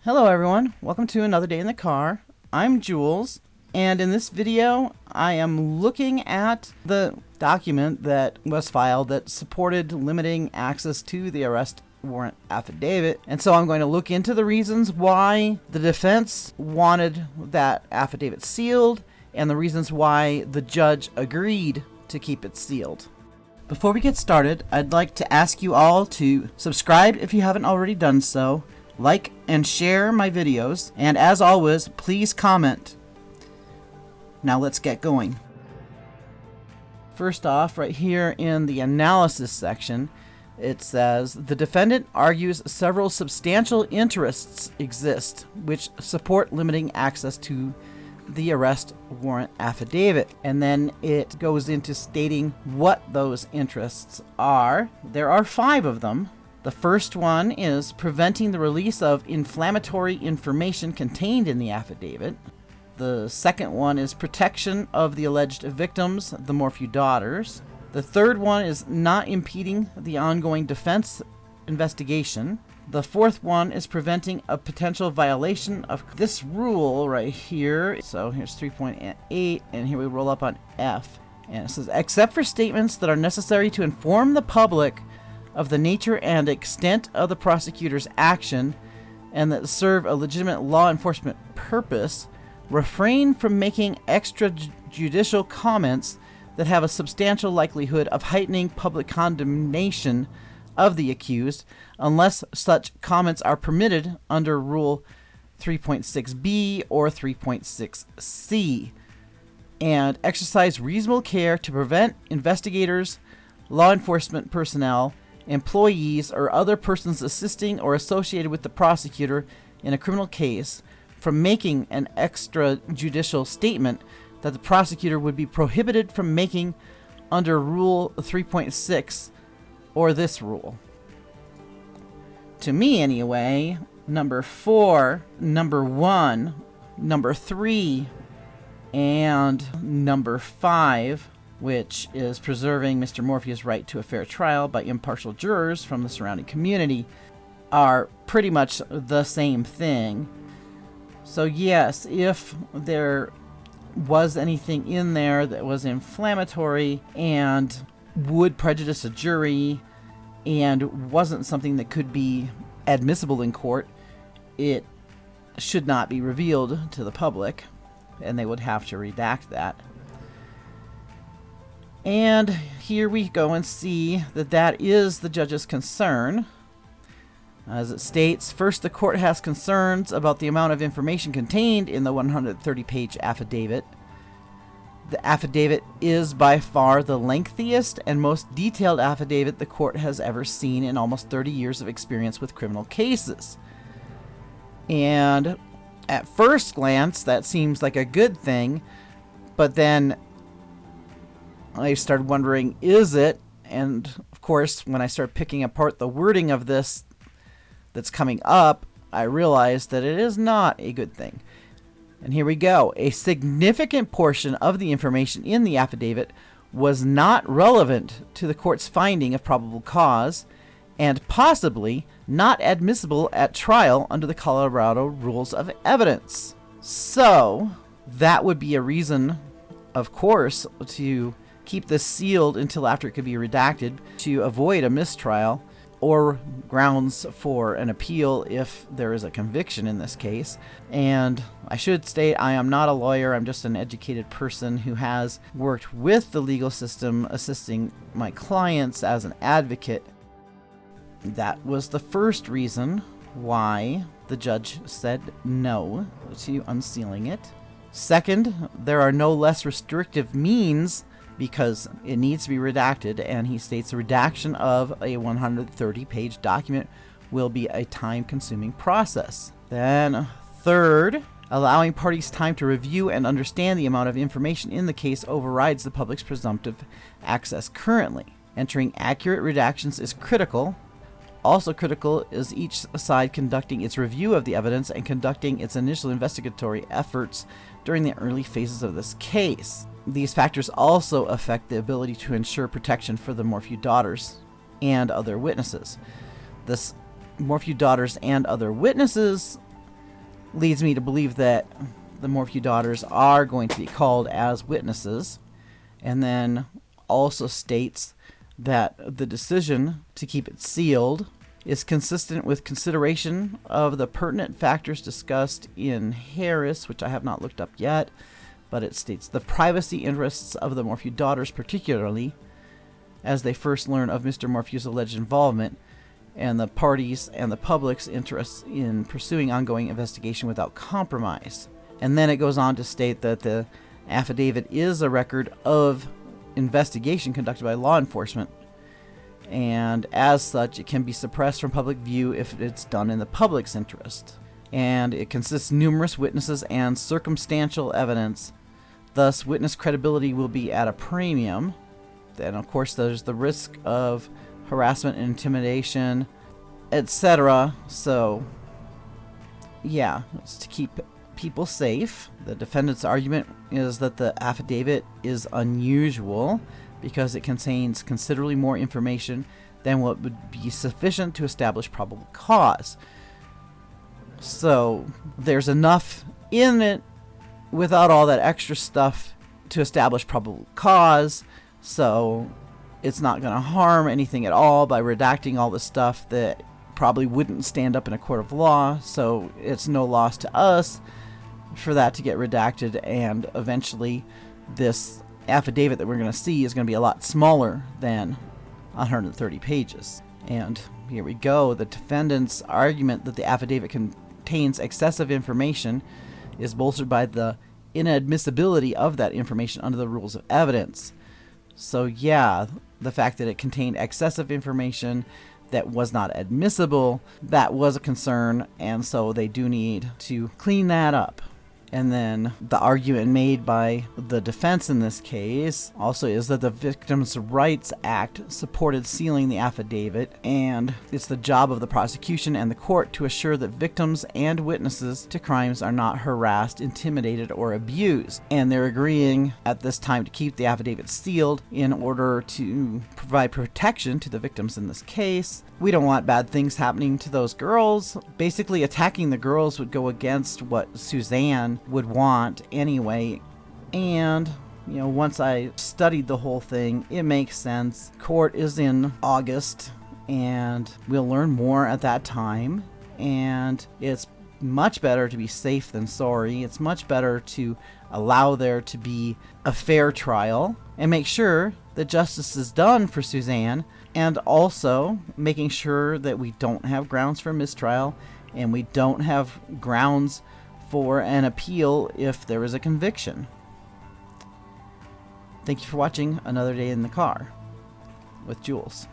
Hello everyone, welcome to Another Day in the Car. I'm Jules, and in this video I am looking at the document that was filed that supported limiting access to the arrest warrant affidavit. And so I'm going to look into the reasons why the defense wanted that affidavit sealed and the reasons why the judge agreed to keep it sealed. Before we get started, I'd like to ask you all to subscribe if you haven't already done so, like and share my videos, and as always, please comment. Now let's get going. First off, right here in the analysis section, it says, the defendant argues several substantial interests exist which support limiting access to the arrest warrant affidavit. And then it goes into stating what those interests are. There are 5 of them. The first one is preventing the release of inflammatory information contained in the affidavit. The second one is protection of the alleged victims, the Morphew daughters. The third one is not impeding the ongoing defense investigation. The fourth one is preventing a potential violation of this rule right here. So here's 3.8, and here we roll up on F. And it says, except for statements that are necessary to inform the public of the nature and extent of the prosecutor's action and that serve a legitimate law enforcement purpose, refrain from making extrajudicial comments that have a substantial likelihood of heightening public condemnation of the accused, unless such comments are permitted under Rule 3.6b or 3.6c, and exercise reasonable care to prevent investigators, law enforcement personnel, employees, or other persons assisting or associated with the prosecutor in a criminal case from making an extrajudicial statement that the prosecutor would be prohibited from making under Rule 3.6 or this rule. To me, anyway, number 4, number 1, number 3, and number 5, which is preserving Mr. Morphew's right to a fair trial by impartial jurors from the surrounding community, are pretty much the same thing. So yes, if there was anything in there that was inflammatory and would prejudice a jury and wasn't something that could be admissible in court, it should not be revealed to the public, and they would have to redact that. And here we go and see that that is the judge's concern. As it states, first, the court has concerns about the amount of information contained in the 130-page affidavit. The affidavit is by far the lengthiest and most detailed affidavit the court has ever seen in almost 30 years of experience with criminal cases. And at first glance, that seems like a good thing, but then I started wondering, is it? And of course, when I start picking apart the wording of this that's coming up, I realized that it is not a good thing. And here we go. A significant portion of the information in the affidavit was not relevant to the court's finding of probable cause and possibly not admissible at trial under the Colorado Rules of Evidence. So that would be a reason, of course, to keep this sealed until after it could be redacted to avoid a mistrial or grounds for an appeal if there is a conviction in this case. And I should state, I am not a lawyer. I'm just an educated person who has worked with the legal system, assisting my clients as an advocate. That was the first reason why the judge said no to unsealing it. Second, there are no less restrictive means because it needs to be redacted, and he states the redaction of a 130-page document will be a time-consuming process. Then, third, allowing parties time to review and understand the amount of information in the case overrides the public's presumptive access currently. Entering accurate redactions is critical. Also critical is each side conducting its review of the evidence and conducting its initial investigatory efforts during the early phases of this case. These factors also affect the ability to ensure protection for the Morphew daughters and other witnesses. The Morphew daughters and other witnesses leads me to believe that the Morphew daughters are going to be called as witnesses, and then also states that the decision to keep it sealed is consistent with consideration of the pertinent factors discussed in Harris, which I have not looked up yet, but it states the privacy interests of the Morphew daughters, particularly as they first learn of Mr. Morphew's alleged involvement, and the parties and the public's interests in pursuing ongoing investigation without compromise. And then it goes on to state that the affidavit is a record of investigation conducted by law enforcement, and as such it can be suppressed from public view if it's done in the public's interest. And it consists of numerous witnesses and circumstantial evidence, thus witness credibility will be at a premium. Then of course there's the risk of harassment and intimidation, etc. So yeah, it's to keep people safe. The defendant's argument is that the affidavit is unusual because it contains considerably more information than what would be sufficient to establish probable cause. So there's enough in it without all that extra stuff to establish probable cause, so it's not going to harm anything at all by redacting all the stuff that probably wouldn't stand up in a court of law. So it's no loss to us for that to get redacted, and eventually this affidavit that we're going to see is going to be a lot smaller than 130 pages. And here we go. The defendant's argument that the affidavit contains excessive information is bolstered by the inadmissibility of that information under the rules of evidence. So yeah, the fact that it contained excessive information that was not admissible, that was a concern, and so they do need to clean that up. And then the argument made by the defense in this case also is that the Victims' Rights Act supported sealing the affidavit, and it's the job of the prosecution and the court to assure that victims and witnesses to crimes are not harassed, intimidated, or abused. And they're agreeing at this time to keep the affidavit sealed in order to provide protection to the victims in this case. We don't want bad things happening to those girls. Basically, attacking the girls would go against what Suzanne would want anyway. And, you know, once I studied the whole thing, it makes sense. Court is in August, and we'll learn more at that time. And it's much better to be safe than sorry. It's much better to allow there to be a fair trial and make sure that justice is done for Suzanne, and also making sure that we don't have grounds for mistrial and we don't have grounds for an appeal if there is a conviction. Thank you for watching Another Day in the Car with Jules.